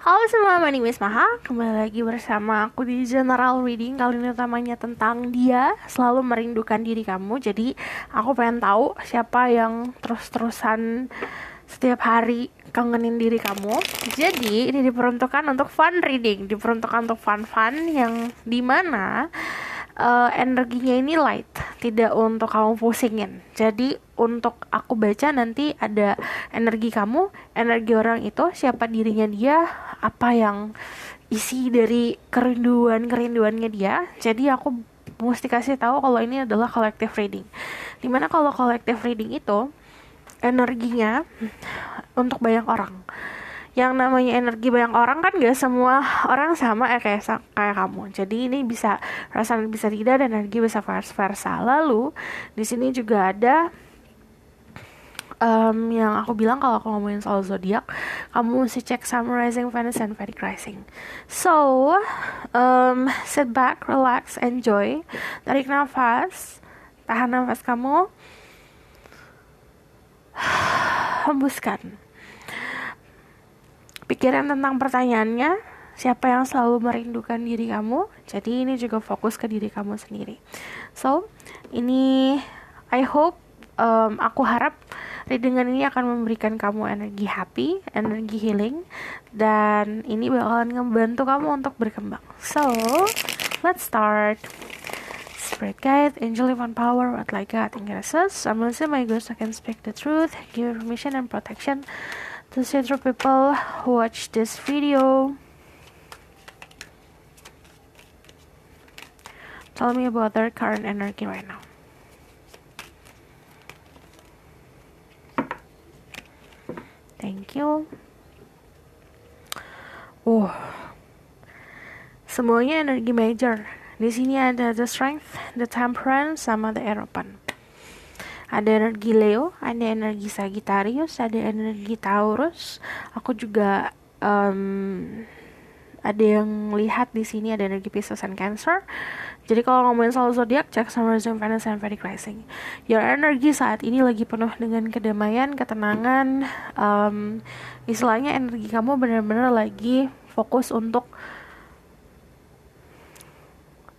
Halo semua, my name is Maha. Kembali lagi bersama aku di General Reading. Kali ini utamanya tentang dia selalu merindukan diri kamu. Jadi aku pengen tahu siapa yang terus-terusan setiap hari kangenin diri kamu. Jadi ini diperuntukkan untuk fun reading, diperuntukkan untuk fun-fun yang dimana energinya ini light, tidak untuk kamu pusingin. Jadi untuk aku baca nanti ada energi kamu, energi orang itu, siapa dirinya dia, apa yang isi dari kerinduannya dia. Jadi aku mesti kasih tahu kalau ini adalah collective reading. Dimana kalau collective reading itu energinya untuk banyak orang. Yang namanya energi banyak orang kan gak semua orang sama kayak kamu. Jadi ini bisa perasaan bisa tidak, dan energi bisa vice versa. Lalu di sini juga ada yang aku bilang kalau aku ngomongin soal zodiak, kamu mesti cek Sun Rising, Venus, and Vedic Rising. So sit back, relax, enjoy, tarik nafas, tahan nafas kamu, hembuskan. Pikiran tentang pertanyaannya, siapa yang selalu merindukan diri kamu. Jadi ini juga fokus ke diri kamu sendiri. So ini I hope, aku harap readingan ini akan memberikan kamu energi happy, energi healing, dan ini bakalan ngebantu kamu untuk berkembang. So let's start. Spirit guide, angel divine power, what like God and graces. I'm Melissa, my ghost, I can speak the truth, give permission and protection to see through people who watch this video. Tell me about their current energy right now. Thank you. Semuanya energi major. Di sini ada the strength, the temperance, sama the eropan. Ada energi Leo, ada energi Sagittarius, ada energi Taurus. Aku juga ada yang lihat di sini ada energi Pisces and Cancer. Jadi kalau ngomongin soal zodiak, cek Sun Rising, Venus, and Vedic Rising. Your energi saat ini lagi penuh dengan kedamaian, ketenangan. Istilahnya energi kamu benar-benar lagi fokus untuk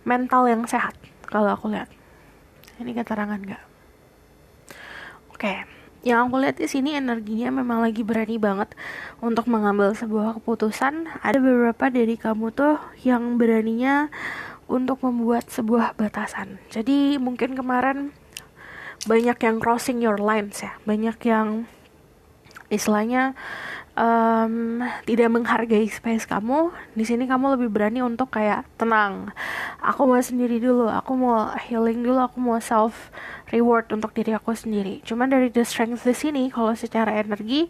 mental yang sehat. Kalau aku lihat, ini keterangan nggak? Oke, yang aku lihat di sini energinya memang lagi berani banget untuk mengambil sebuah keputusan. Ada beberapa dari kamu tuh yang beraninya untuk membuat sebuah batasan. Jadi mungkin kemarin banyak yang crossing your lines ya, banyak yang istilahnya tidak menghargai space kamu. Di sini kamu lebih berani untuk kayak tenang. Aku mau sendiri dulu, aku mau healing dulu, aku mau self reward untuk diri aku sendiri. Cuman dari the strength di sini, kalau secara energi,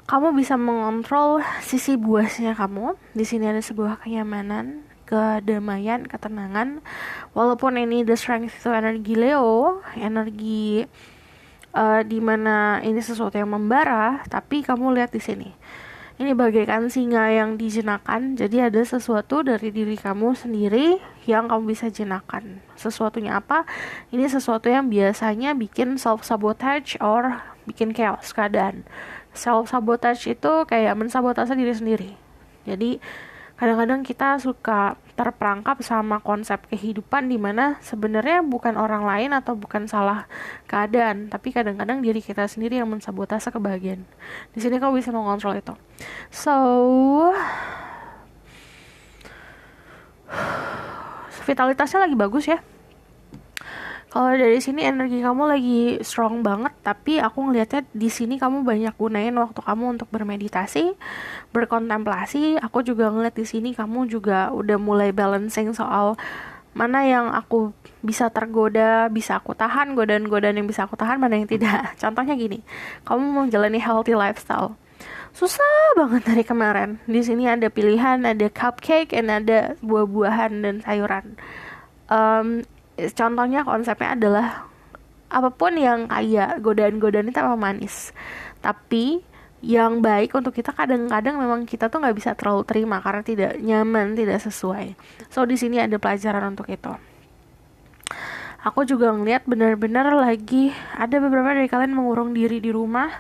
kamu bisa mengontrol sisi buasnya kamu. Di sini ada sebuah kenyamanan, kedamaian, ketenangan. Walaupun ini the strength itu energi Leo, energi dimana ini sesuatu yang membara, tapi kamu lihat di sini, ini bagaikan singa yang dijenakan. Jadi ada sesuatu dari diri kamu sendiri yang kamu bisa jenakan. Sesuatunya apa? Ini sesuatu yang biasanya bikin self sabotage or bikin chaos keadaan. Self sabotage itu kayak mensabotase diri sendiri. Jadi kadang-kadang kita suka terperangkap sama konsep kehidupan di mana sebenarnya bukan orang lain atau bukan salah keadaan, tapi kadang-kadang diri kita sendiri yang mensabotase kebahagiaan. Di sini kamu bisa mengontrol itu. So, vitalitasnya lagi bagus ya. Kalau dari sini energi kamu lagi strong banget, tapi aku ngelihatnya di sini kamu banyak gunain waktu kamu untuk bermeditasi, berkontemplasi. Aku juga ngeliat di sini kamu juga udah mulai balancing soal mana yang aku bisa tergoda, bisa aku tahan, godaan-godaan yang bisa aku tahan, mana yang tidak. Contohnya gini, kamu menjalani healthy lifestyle. Susah banget dari kemarin. Di sini ada pilihan, ada cupcake, dan ada buah-buahan dan sayuran. Contohnya konsepnya adalah apapun yang kayak godaan-godaan itu memang manis, tapi yang baik untuk kita kadang-kadang memang kita tuh nggak bisa terlalu terima karena tidak nyaman, tidak sesuai. So di sini ada pelajaran untuk itu. Aku juga ngeliat benar-benar lagi ada beberapa dari kalian mengurung diri di rumah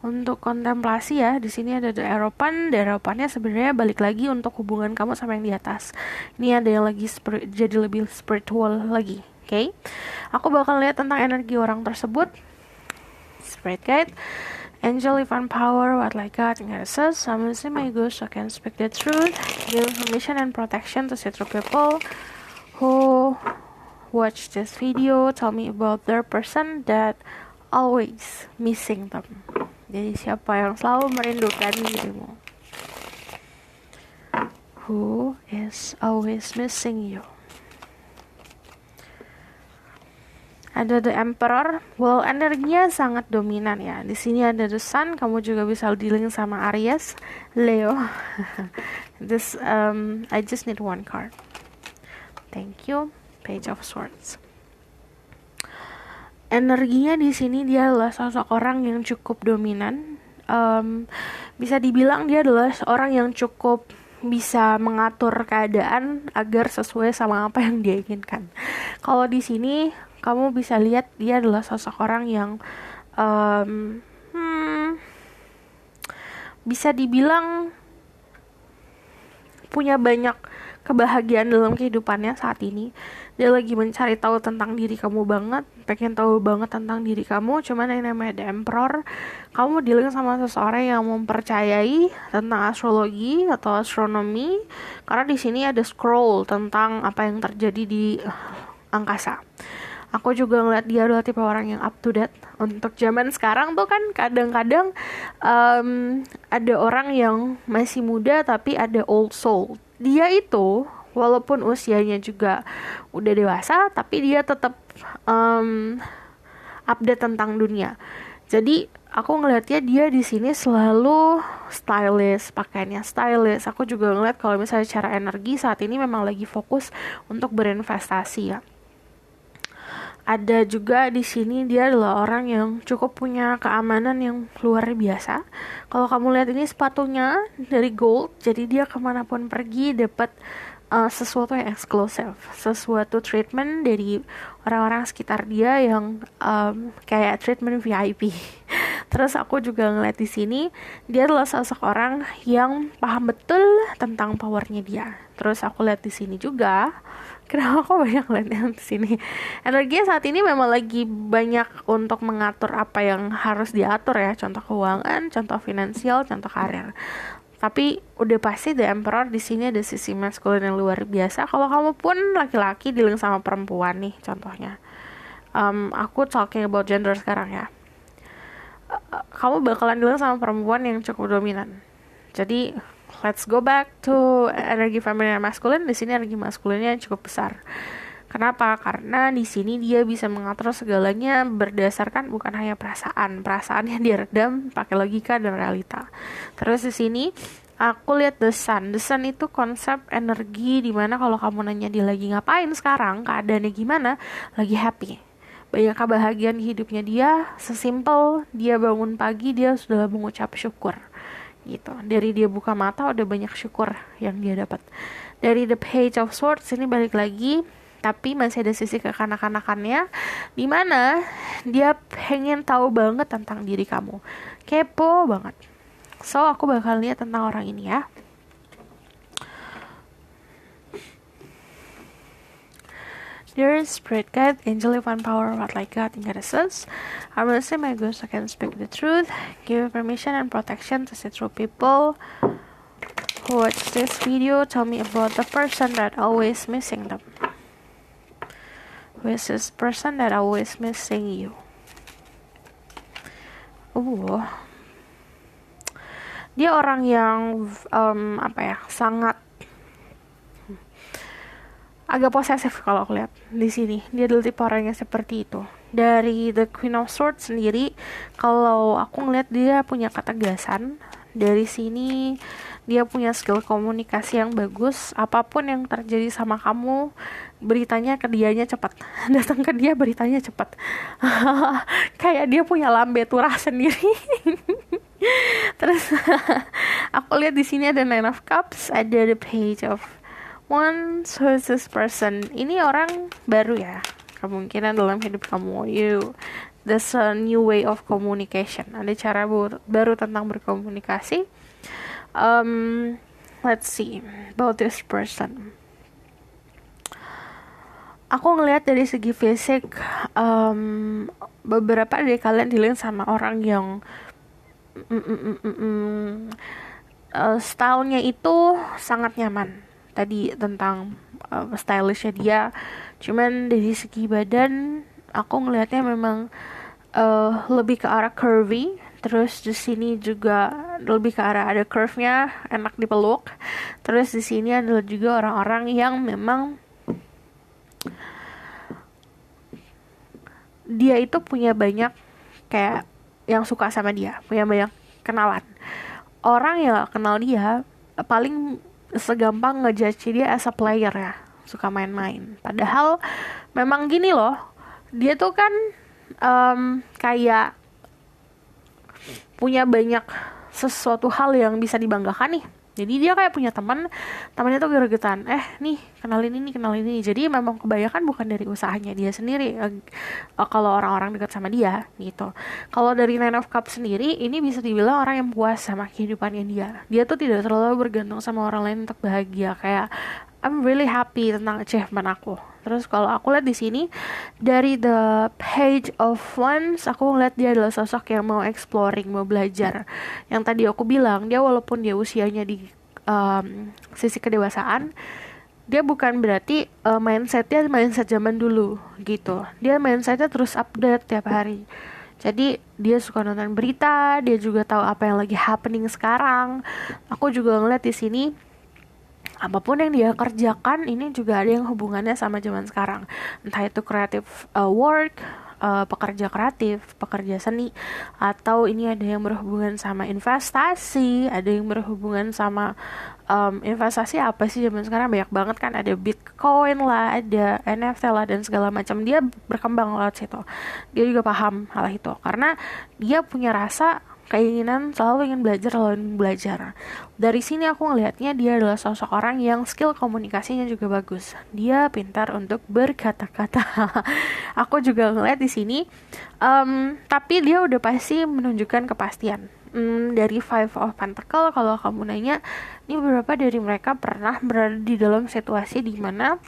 untuk kontemplasi ya. Di sini ada The Hierophant. The Hierophant-nya sebenarnya balik lagi untuk hubungan kamu sama yang di atas. Ini ada yang lagi jadi lebih spiritual lagi. Oke. Aku bakal lihat tentang energi orang tersebut. Spirit guide, angel, divine power, what like God, and goddesses. Summon my ghost so I can speak the truth. Give information and protection to see through people who watch this video. Tell me about their person that always missing them. Jadi siapa yang selalu merindukan dirimu? Who is always missing you? Ada The Emperor. Well, energinya sangat dominan ya. Di sini ada The Sun. Kamu juga bisa dealing sama Aries, Leo. I just need one card. Thank you. Page of Swords. Energinya di sini dia adalah sosok orang yang cukup dominan. Bisa dibilang dia adalah orang yang cukup bisa mengatur keadaan agar sesuai sama apa yang dia inginkan. Kalau di sini kamu bisa lihat dia adalah sosok orang yang bisa dibilang punya banyak kebahagiaan dalam kehidupannya saat ini. Dia lagi mencari tahu tentang diri kamu banget, pengen tahu banget tentang diri kamu. Cuman yang namanya The Emperor, kamu dealing sama seseorang yang mempercayai tentang astrologi atau astronomi, karena di sini ada scroll tentang apa yang terjadi di angkasa. Aku juga ngeliat dia adalah tipe orang yang up to date. Untuk zaman sekarang tuh kan kadang-kadang ada orang yang masih muda tapi ada old soul. Dia itu walaupun usianya juga udah dewasa, tapi dia tetap update tentang dunia. Jadi aku ngelihatnya dia di sini selalu stylish, pakaiannya stylish. Aku juga ngeliat kalau misalnya secara energi saat ini memang lagi fokus untuk berinvestasi ya. Ada juga di sini dia adalah orang yang cukup punya keamanan yang luar biasa. Kalau kamu lihat ini sepatunya dari gold, jadi dia kemanapun pergi dapat sesuatu yang eksklusif, sesuatu treatment dari orang-orang sekitar dia yang kayak treatment VIP. Terus aku juga ngeliat di sini dia adalah sosok orang yang paham betul tentang powernya dia. Terus aku lihat di sini juga, kenapa aku banyak lihat di sini? Energinya saat ini memang lagi banyak untuk mengatur apa yang harus diatur ya, contoh keuangan, contoh finansial, contoh karir. Tapi udah pasti The Emperor di sini ada sisi maskulin yang luar biasa. Kalau kamu pun laki-laki dealing sama perempuan nih, contohnya. Aku talking about gender sekarang ya. Kamu bakalan dealing sama perempuan yang cukup dominan. Jadi let's go back to energi feminin dan maskulin. Di sini energi maskulinnya cukup besar. Kenapa? Karena di sini dia bisa mengatur segalanya berdasarkan bukan hanya perasaan. Perasaannya dia redam pakai logika dan realita. Terus di sini aku lihat The Sun. The Sun itu konsep energi dimana kalau kamu nanya dia lagi ngapain sekarang, keadaannya gimana, lagi happy. Banyak kebahagiaan di hidupnya dia. Sesimpel dia bangun pagi dia sudah mengucap syukur. Gitu. Dari dia buka mata udah banyak syukur yang dia dapat. Dari The Page of Swords ini balik lagi, tapi masih ada sisi kekanak-kanakannya di mana dia pengen tahu banget tentang diri kamu. Kepo banget. So, aku bakal lihat tentang orang ini ya. Dear Spirit Guide, Angel, Divine Power, what like God, and goddesses, I will say my ghost, I can speak the truth, give permission and protection to see through people who watch this video. Tell me about the person that always missing them. Who is this person that always missing you? Dia orang yang sangat agak posesif kalau aku lihat di sini. Dia adalah tipe orang yang seperti itu. Dari The Queen of Swords sendiri, kalau aku ngeliat dia punya ketegasan. Dari sini dia punya skill komunikasi yang bagus. Apapun yang terjadi sama kamu, beritanya ke dianya cepat. Datang ke dia beritanya cepat. Kayak dia punya lambe turah sendiri. Terus aku lihat di sini ada Nine of Cups, ada The Page of Wands. Who is this person? Ini orang baru ya, kemungkinan dalam hidup kamu. there's a new way of communication, ada cara baru tentang berkomunikasi. Let's see about this person. Aku ngelihat dari segi fisik, beberapa dari kalian dealing sama orang yang stylenya itu sangat nyaman. Tadi tentang stylishnya dia, cuman dari segi badan aku ngelihatnya memang lebih ke arah curvy. Terus di sini juga lebih ke arah ada curve-nya, enak dipeluk. Terus di sini adalah juga orang-orang yang memang dia itu punya banyak kayak yang suka sama dia, punya banyak kenalan. Orang yang kenal dia paling segampang ngejudge dia as a player ya, suka main-main. Padahal memang gini loh, dia tuh kan kayak punya banyak sesuatu hal yang bisa dibanggakan nih. Jadi dia kayak punya temannya tuh gregetan, nih kenalin ini. Jadi memang kebanyakan bukan dari usahanya dia sendiri, kalau orang-orang dekat sama dia gitu. Kalau dari Nine of Cups sendiri, ini bisa dibilang orang yang puas sama kehidupannya dia. Dia tuh tidak terlalu bergantung sama orang lain untuk bahagia. Kayak I'm really happy tentang achievement aku. Terus kalau aku lihat di sini dari the Page of Wands, aku ngeliat dia adalah sosok yang mau exploring, mau belajar. Yang tadi aku bilang, dia walaupun dia usianya di sisi kedewasaan, dia bukan berarti mindsetnya mindset zaman dulu gitu. Dia mindsetnya terus update tiap hari. Jadi dia suka nonton berita, dia juga tahu apa yang lagi happening sekarang. Aku juga ngeliat di sini apapun yang dia kerjakan ini juga ada yang hubungannya sama zaman sekarang, entah itu creative work, pekerja kreatif, pekerja seni, atau ini ada yang berhubungan sama investasi, ada yang berhubungan sama investasi apa sih zaman sekarang, banyak banget kan, ada Bitcoin lah, ada NFT lah, dan segala macam. Dia berkembang lewat situ. Dia juga paham hal itu karena dia punya rasa keinginan, selalu ingin belajar. Dari sini aku ngelihatnya dia adalah sosok orang yang skill komunikasinya juga bagus. Dia pintar untuk berkata-kata. Aku juga ngelihat di sini, tapi dia udah pasti menunjukkan kepastian. Dari Five of Pentacles, kalau kamu nanya, ini beberapa dari mereka pernah berada di dalam situasi di mana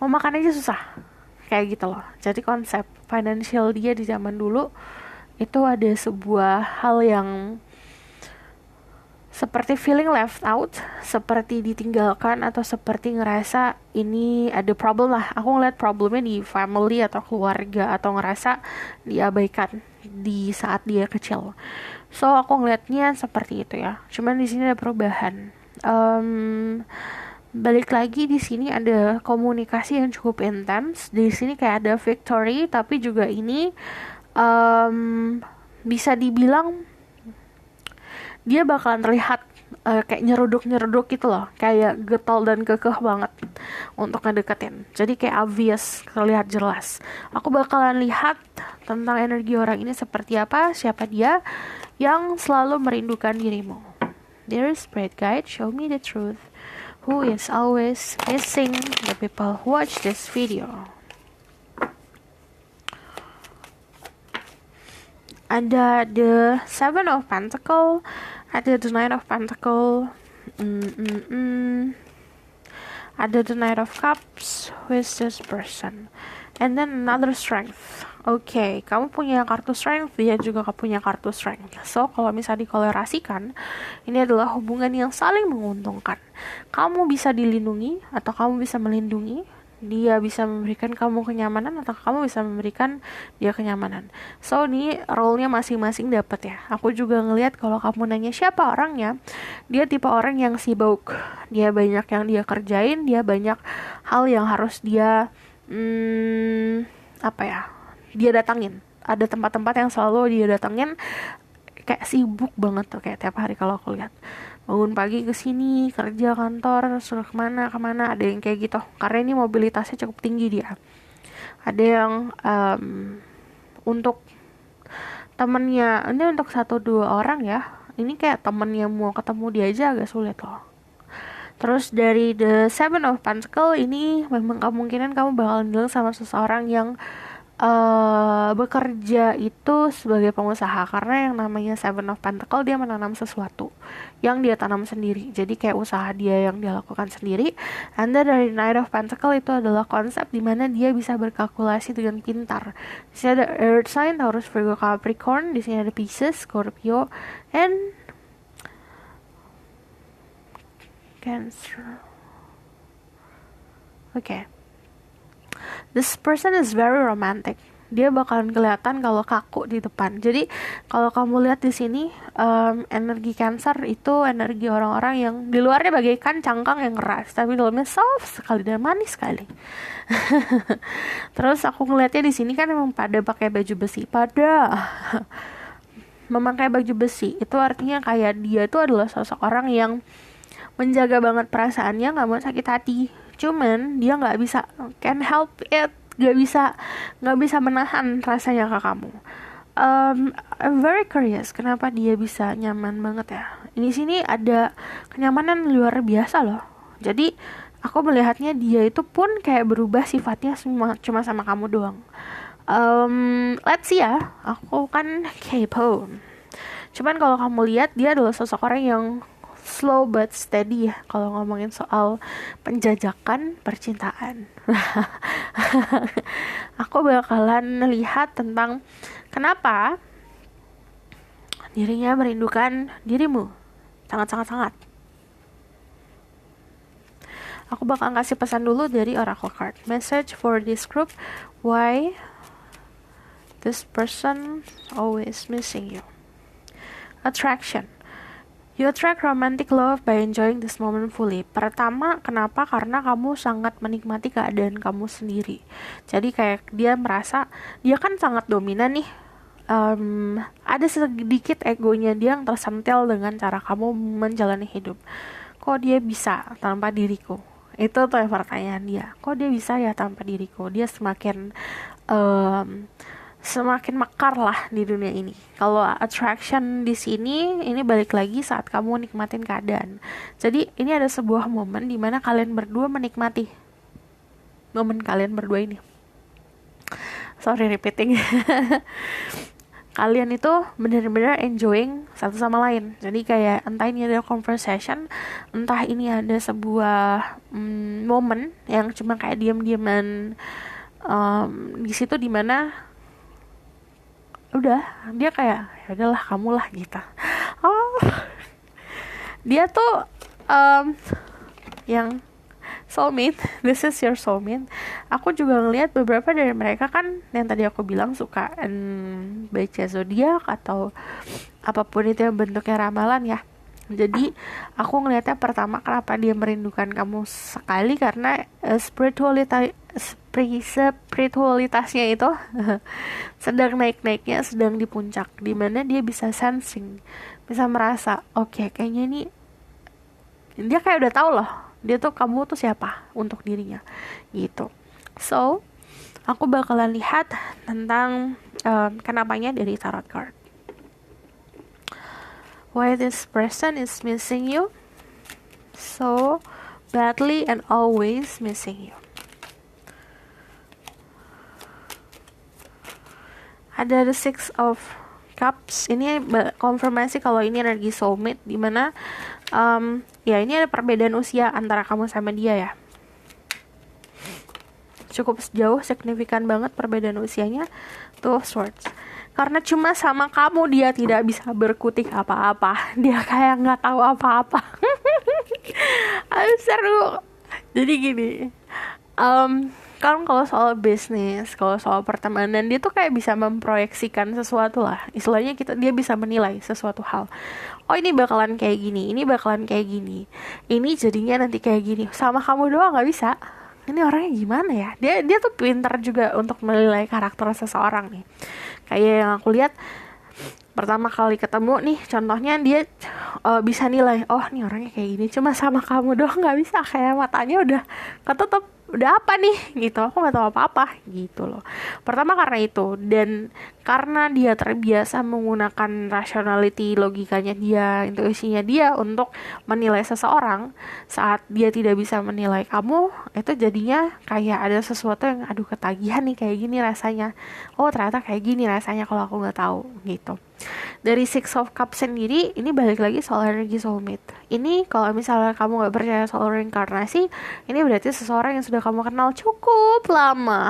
mau makan aja susah. Kayak gitu loh. Jadi konsep financial dia di zaman dulu itu ada sebuah hal yang seperti feeling left out, seperti ditinggalkan, atau seperti ngerasa ini ada problem lah. Aku ngeliat problemnya di family atau keluarga, atau ngerasa diabaikan di saat dia kecil. So aku ngeliatnya seperti itu ya. Cuman di sini ada perubahan. Balik lagi di sini ada komunikasi yang cukup intens. Di sini kayak ada victory, tapi juga ini bisa dibilang dia bakalan terlihat kayak nyeruduk gitu loh, kayak getol dan kekeh banget untuk ngedeketin. Jadi kayak obvious, terlihat jelas. Aku bakalan lihat tentang energi orang ini seperti apa, siapa dia yang selalu merindukan dirimu. Dear Spirit Guide, show me the truth. Who is always missing the people who watch this video? Ada the Seven of Pentacles, ada the Nine of Pentacles, ada the Knight of Cups. Who is this person? And then another Strength. Oke, kamu punya kartu Strength, dia juga punya kartu Strength. So, kalau misalnya dikolerasikan, ini adalah hubungan yang saling menguntungkan. Kamu bisa dilindungi, atau kamu bisa melindungi. Dia bisa memberikan kamu kenyamanan, atau kamu bisa memberikan dia kenyamanan. So, ini role-nya masing-masing dapat ya. Aku juga ngelihat kalau kamu nanya siapa orangnya, dia tipe orang yang sibuk. Dia banyak yang dia kerjain, dia banyak hal yang harus dia dia datangin. Ada tempat-tempat yang selalu dia datangin, kayak sibuk banget tuh, kayak tiap hari kalau aku lihat. Bangun pagi ke sini, kerja kantor, suruh kemana, ada yang kayak gitu. Karena ini mobilitasnya cukup tinggi dia. Ada yang untuk temennya, ini untuk 1-2 orang ya. Ini kayak temennya mau ketemu dia aja agak sulit loh. Terus dari the Seven of Pentacles ini memang kemungkinan kamu bakal deal sama seseorang yang bekerja itu sebagai pengusaha, karena yang namanya Seven of Pentacles dia menanam sesuatu yang dia tanam sendiri, jadi kayak usaha dia yang dia lakukan sendiri. And then dari Knight of Pentacles itu adalah konsep dimana dia bisa berkalkulasi dengan pintar. Di sini ada Earth sign, Taurus, Virgo, Capricorn. Di sini ada Pisces, Scorpio, and Cancer. Okay. This person is very romantic. Dia bakalan kelihatan kalau kaku di depan. Jadi kalau kamu lihat di sini, energi Cancer itu energi orang-orang yang di luarnya bagaikan cangkang yang keras, tapi dalamnya soft sekali dan manis sekali. Terus aku ngelihatnya di sini kan memang pada pakai baju besi. Memakai baju besi itu artinya kayak dia itu adalah sosok orang yang menjaga banget perasaannya, nggak mau sakit hati. Cuman dia nggak bisa, can't help it, nggak bisa menahan rasanya ke kamu. I'm very curious kenapa dia bisa nyaman banget ya. Ini sini ada kenyamanan luar biasa loh. Jadi aku melihatnya dia itu pun kayak berubah sifatnya cuma sama kamu doang. Let's see ya, aku kan kepo. Cuman kalau kamu lihat dia adalah sosok orang yang slow but steady ya kalau ngomongin soal penjajakan percintaan. Aku bakalan lihat tentang kenapa dirinya merindukan dirimu sangat. Aku bakal kasih pesan dulu dari Oracle card. Message for this group, why this person always missing you. Attraction. You attract romantic love by enjoying this moment fully. Pertama, kenapa? Karena kamu sangat menikmati keadaan kamu sendiri. Jadi kayak dia merasa, dia kan sangat dominan nih. Ada sedikit egonya dia yang tersentil dengan cara kamu menjalani hidup. Kok dia bisa tanpa diriku? Itu tuh pertanyaan dia. Kok dia bisa ya tanpa diriku? Dia semakin mekar lah di dunia ini. Kalau attraction di sini, ini balik lagi saat kamu nikmatin keadaan. Jadi ini ada sebuah momen di mana kalian berdua menikmati momen kalian berdua ini. Sorry repeating. Kalian itu benar-benar enjoying satu sama lain. Jadi kayak entah ini ada conversation, entah ini ada sebuah momen yang cuma kayak diam-diaman di situ dimana udah dia kayak ya udahlah kamu lah gitu. Dia tuh yang soulmate, this is your soulmate. Aku juga ngelihat beberapa dari mereka kan yang tadi aku bilang suka baca zodiak atau apapun itu yang bentuknya ramalan ya. Jadi aku ngelihatnya pertama kenapa dia merindukan kamu sekali karena spiritualitasnya itu sedang naik-naiknya, sedang di puncak, dimana dia bisa sensing, bisa merasa oke, kayaknya ini dia kayak udah tahu loh dia tuh kamu tuh siapa untuk dirinya gitu. So aku bakalan lihat tentang kenapanya dari tarot card. Why this person is missing you so badly and always missing you. Ada the Six of Cups. Ini konfirmasi kalau ini energi soulmate, dimana ya ini ada perbedaan usia antara kamu sama dia ya. Cukup jauh, signifikan banget perbedaan usianya. Two of Swords. Karena cuma sama kamu dia tidak bisa berkutik apa-apa. Dia kayak gak tahu apa-apa. Seru. Jadi gini, kan kalau soal bisnis, kalau soal pertemanan, dia tuh kayak bisa memproyeksikan sesuatu lah. Istilahnya dia bisa menilai sesuatu hal. Oh ini bakalan kayak gini, ini bakalan kayak gini, ini jadinya nanti kayak gini. Sama kamu doang gak bisa. Ini orangnya gimana ya? Dia tuh pintar juga untuk menilai karakter seseorang nih. Kayak yang aku lihat pertama kali ketemu nih, contohnya dia bisa nilai, oh nih orangnya kayak gini. Cuma sama kamu doang nggak bisa, kayak matanya udah ketutup, udah apa nih gitu, aku nggak tahu apa-apa gitu loh. Pertama karena itu, dan karena dia terbiasa menggunakan rationality, logikanya dia, intuisinya dia untuk menilai seseorang. Saat dia tidak bisa menilai kamu, itu jadinya kayak ada sesuatu yang aduh ketagihan nih, kayak gini rasanya, oh ternyata kayak gini rasanya kalau aku nggak tahu gitu. Dari Six of Cups sendiri, ini balik lagi soal energi soulmate. Ini kalau misalnya kamu gak percaya soal reinkarnasi, ini berarti seseorang yang sudah kamu kenal cukup lama.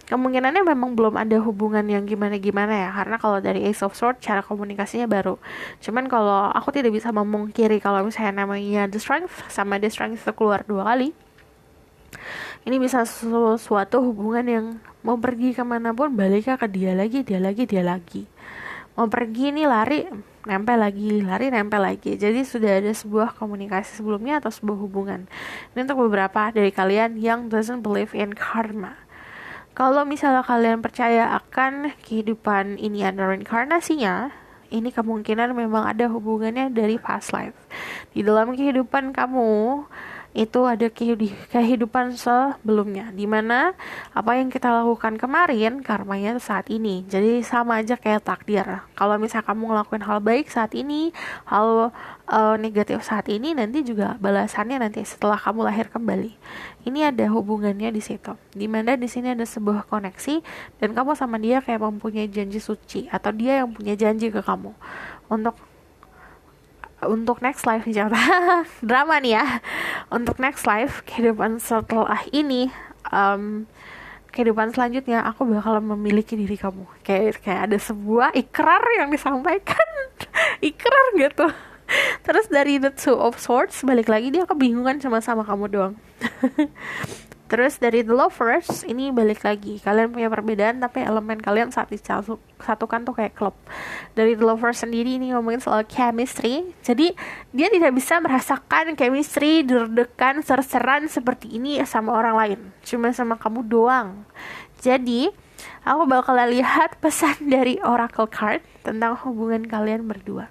Kemungkinannya memang belum ada hubungan yang gimana-gimana ya, karena kalau dari Ace of Swords cara komunikasinya baru. Cuman kalau aku tidak bisa memungkiri kalau misalnya namanya The Strength sama The Strength itu keluar 2 kali, ini bisa suatu hubungan yang mau pergi kemanapun baliknya ke dia lagi, dia lagi. Mau pergi nih lari, nempel lagi, lari nempel lagi. Jadi sudah ada sebuah komunikasi sebelumnya atau sebuah hubungan. Ini untuk beberapa dari kalian yang doesn't believe in karma. Kalau misalnya kalian percaya akan kehidupan ini ada reinkarnasinya, ini kemungkinan memang ada hubungannya dari past life. Di dalam kehidupan kamu itu ada kehidupan sebelumnya, dimana apa yang kita lakukan kemarin karmanya saat ini. Jadi sama aja kayak takdir. Kalau misalnya kamu ngelakuin hal baik saat ini, hal negatif saat ini, nanti juga balasannya nanti setelah kamu lahir kembali. Ini ada hubungannya di situ, dimana di sini ada sebuah koneksi dan kamu sama dia kayak mempunyai janji suci, atau dia yang punya janji ke kamu untuk next life nih, jangan drama nih ya. Untuk next life, kehidupan setelah ini, kehidupan selanjutnya aku bakal memiliki diri kamu. Kayak ada sebuah ikrar yang disampaikan. Ikrar gitu. Terus dari The Two of Swords, balik lagi dia kebingungan sama kamu doang. Terus dari The Lovers, ini balik lagi, kalian punya perbedaan tapi elemen kalian saat disatukan tuh kayak klub. Dari The Lovers sendiri ini ngomongin soal chemistry. Jadi dia tidak bisa merasakan chemistry, deg-degan, ser-seran seperti ini sama orang lain, cuma sama kamu doang. Jadi aku bakal lihat pesan dari Oracle Card tentang hubungan kalian berdua.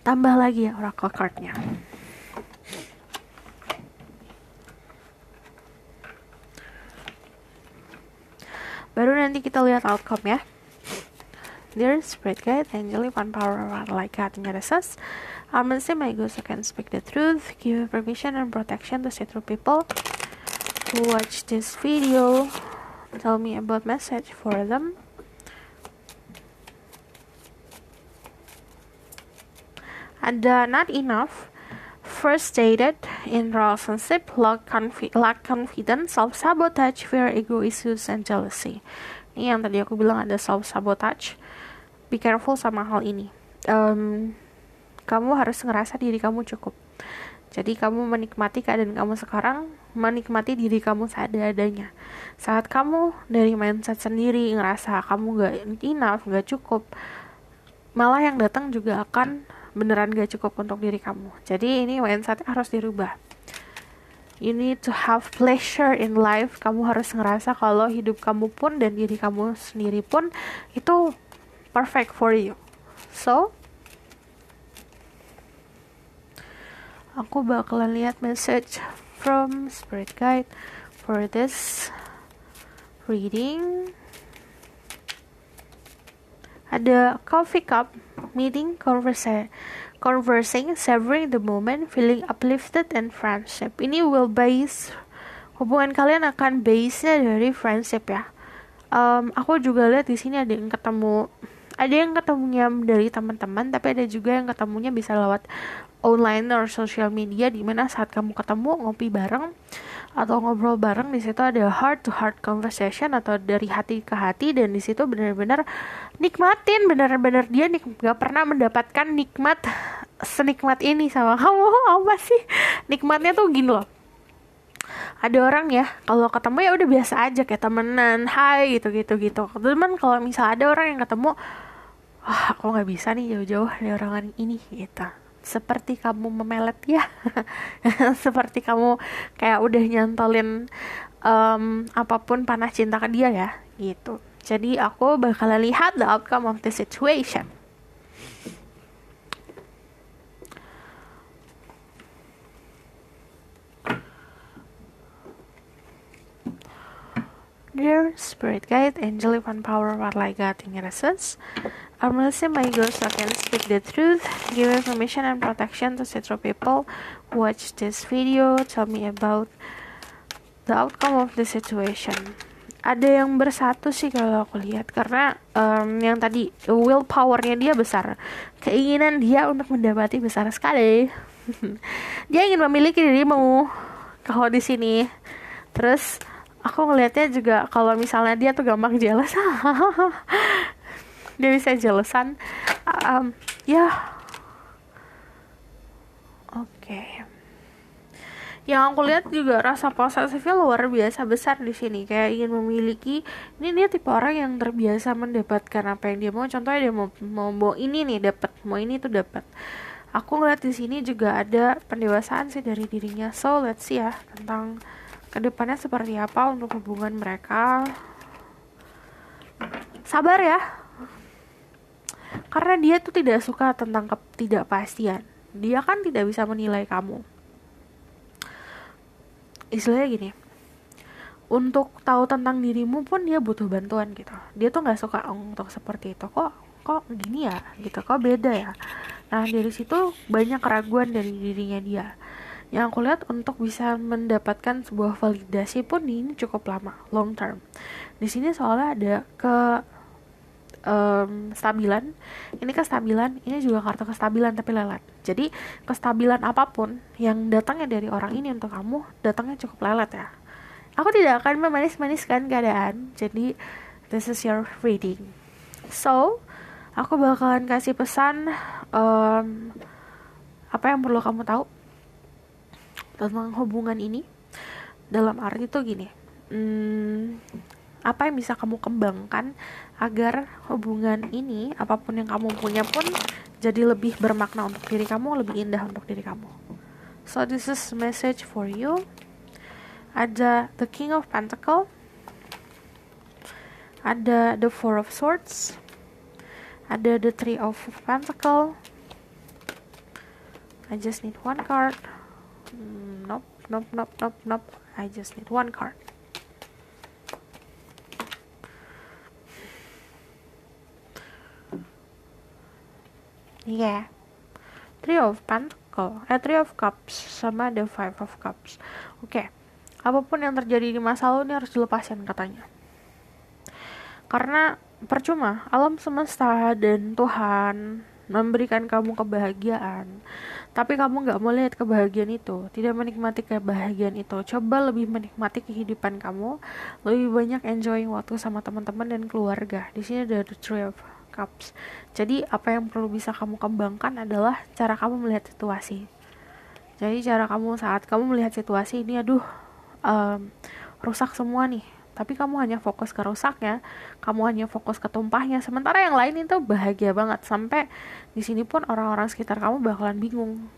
Tambah lagi ya Oracle Cardnya. Baru nanti kita lihat outcome ya. Dear Spirit Guide, Angelic One Power Like God Goddesses, say my ghost can speak the truth, give permission and protection to see through people who watch this video. Tell me about message for them. Ada not enough, first dated in relationship, lack confidence, self-sabotage, fear, ego issues, and jealousy. Ini yang tadi aku bilang ada self-sabotage. Be careful sama hal ini. Kamu harus ngerasa diri kamu cukup. Jadi kamu menikmati keadaan kamu sekarang, menikmati diri kamu seadanya. Saat kamu dari mindset sendiri ngerasa kamu gak enough, gak cukup, malah yang datang juga akan beneran gak cukup untuk diri kamu. Jadi ini mindset harus dirubah. You need to have pleasure in life. Kamu harus ngerasa kalau hidup kamu pun dan diri kamu sendiri pun itu perfect for you. So, aku bakalan lihat message from Spirit Guide for this reading. Ada coffee cup, meeting, conversing, savoring the moment, feeling uplifted, and friendship. Ini will base, hubungan kalian akan base-nya dari friendship ya. Aku juga lihat di sini ada yang ketemunya dari teman-teman, tapi ada juga yang ketemunya bisa lewat online or social media, di mana saat kamu ketemu ngopi bareng atau ngobrol bareng, di situ ada heart to heart conversation atau dari hati ke hati, dan di situ benar-benar nikmatin, benar-benar dia nggak pernah mendapatkan nikmat senikmat ini sama kamu. Apa sih nikmatnya tuh gini loh, ada orang ya kalau ketemu ya udah biasa aja kayak temenan, hai gitu. Teman kalau misalnya ada orang yang ketemu, wah aku nggak bisa nih jauh-jauh dari orang ini gitu. Seperti kamu memelet ya. Seperti kamu kayak udah nyantolin apapun panah cinta ke dia ya gitu. Jadi aku bakalan lihat the outcome of the situation. Dear Spirit Guide, Angel Divine Power, what like God in your essence, I'm listening my ghost so I can speak the truth, give information and protection to several people who watch this video, tell me about the outcome of the situation. Ada yang bersatu sih kalau aku lihat, karena yang tadi willpowernya dia besar, keinginan dia untuk mendapati besar sekali. Dia ingin memiliki dirimu kalau di sini. Terus aku ngelihatnya juga kalau misalnya dia tuh gampang jealous. Dia bisa jealousan. Ya. Oke. Yang aku lihat juga rasa posesifnya luar biasa besar di sini, kayak ingin memiliki. Ini dia tipe orang yang terbiasa mendapatkan apa yang dia mau. Contohnya dia mau ini nih dapat, mau ini tuh dapat. Aku ngeliat di sini juga ada pendewasaan sih dari dirinya. So let's see ya tentang kedepannya seperti apa untuk hubungan mereka. Sabar ya, karena dia tuh tidak suka tentang ketidakpastian. Dia kan tidak bisa menilai kamu. Istilahnya gini, untuk tahu tentang dirimu pun dia butuh bantuan gitu. Dia tuh nggak suka untuk seperti itu. Kok gini ya gitu, kok beda ya. Nah dari situ banyak keraguan dari dirinya dia. Yang aku lihat untuk bisa mendapatkan sebuah validasi pun ini cukup lama, long term. Di sini soalnya ada stabilan. Ini kestabilan, ini juga kartu kestabilan tapi lelet. Jadi kestabilan apapun yang datangnya dari orang ini untuk kamu, datangnya cukup lelet ya. Aku tidak akan memanis-maniskan keadaan. Jadi this is your reading. So aku bakalan kasih pesan apa yang perlu kamu tahu tentang hubungan ini. Dalam arti tuh gini, apa yang bisa kamu kembangkan agar hubungan ini, apapun yang kamu punya pun jadi lebih bermakna untuk diri kamu, lebih indah untuk diri kamu. So this is message for you. Ada the King of Pentacle, ada the Four of Swords, ada the Three of Pentacle. I just need one card. Nope. I just need one card. Yeah. Three of Pentacle, Three of Cups sama the Five of Cups. Oke. Apapun yang terjadi di masa lalu ini harus dilepasin katanya. Karena percuma, alam semesta dan Tuhan memberikan kamu kebahagiaan, tapi kamu gak mau lihat kebahagiaan itu, tidak menikmati kebahagiaan itu. Coba lebih menikmati kehidupan kamu, lebih banyak enjoying waktu sama teman-teman dan keluarga. Di sini ada the Three of Cups. Jadi apa yang perlu bisa kamu kembangkan adalah cara kamu melihat situasi. Jadi cara kamu saat kamu melihat situasi ini, rusak semua nih, tapi kamu hanya fokus ke rusaknya, kamu hanya fokus ke tumpahnya, sementara yang lain itu bahagia banget. Sampai di sini pun orang-orang sekitar kamu bakalan bingung,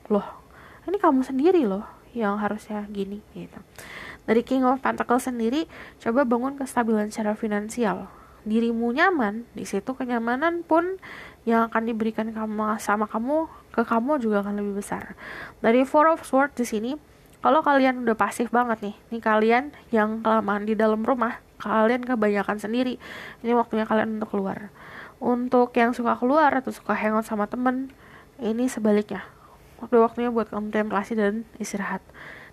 loh ini kamu sendiri loh yang harusnya gini gitu. Dari King of Pentacle sendiri, coba bangun kestabilan secara finansial. Dirimu nyaman, di situ kenyamanan pun yang akan diberikan kamu sama kamu ke kamu juga akan lebih besar. Dari Four of Swords di sini, kalau kalian udah pasif banget nih kalian yang kelamaan di dalam rumah, kalian kebanyakan sendiri, ini waktunya kalian untuk keluar. Untuk yang suka keluar atau suka hangout sama temen, ini sebaliknya, waktunya buat kontemplasi dan istirahat.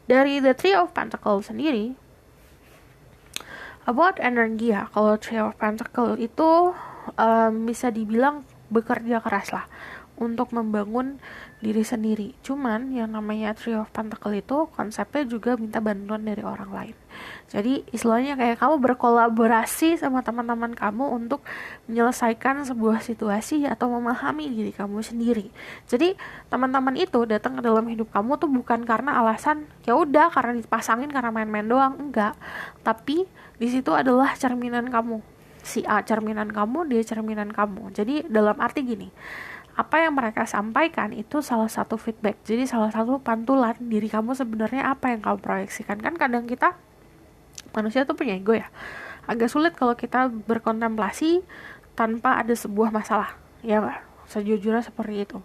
Dari the Three of Pentacle sendiri, about energi ya, kalau Three of Pentacle itu bisa dibilang bekerja keras lah untuk membangun diri sendiri. Cuman yang namanya Three of Pentacle itu konsepnya juga minta bantuan dari orang lain. Jadi istilahnya kayak kamu berkolaborasi sama teman-teman kamu untuk menyelesaikan sebuah situasi atau memahami diri kamu sendiri. Jadi teman-teman itu datang ke dalam hidup kamu tuh bukan karena alasan ya udah karena dipasangin karena main-main doang, enggak. Tapi di situ adalah cerminan kamu. Si A cerminan kamu, dia cerminan kamu. Jadi dalam arti gini, apa yang mereka sampaikan itu salah satu feedback. Jadi salah satu pantulan diri kamu sebenarnya apa yang kamu proyeksikan. Kan kadang kita manusia tuh punya ego ya. Agak sulit kalau kita berkontemplasi tanpa ada sebuah masalah. Ya gak? Sejujurnya seperti itu.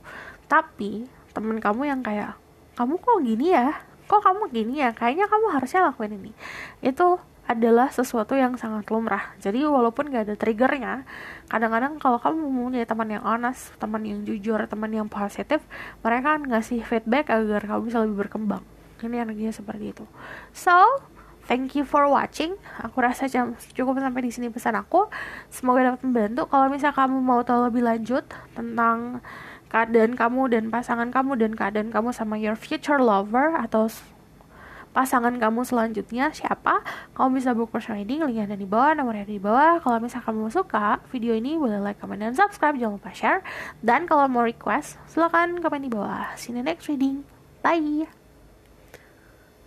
Tapi temen kamu yang kayak, kamu kok gini ya? Kok kamu gini ya? Kayaknya kamu harusnya lakuin ini. Itu adalah sesuatu yang sangat lumrah. Jadi walaupun gak ada triggernya, kadang-kadang kalau kamu mempunyai teman yang honest, teman yang jujur, teman yang positif, mereka akan ngasih feedback agar kamu bisa lebih berkembang. Ini energinya seperti itu. So, thank you for watching. Aku rasa cukup sampai di sini pesan aku. Semoga dapat membantu. Kalau misal kamu mau tahu lebih lanjut tentang keadaan kamu dan pasangan kamu dan keadaan kamu sama your future lover atau pasangan kamu selanjutnya siapa, kamu bisa book personal reading, linknya ada di bawah, nomornya ada di bawah. Kalau misal kamu suka video ini, boleh like, comment, dan subscribe, jangan lupa share. Dan kalau mau request, silakan komen di bawah. See you in the next reading. Bye.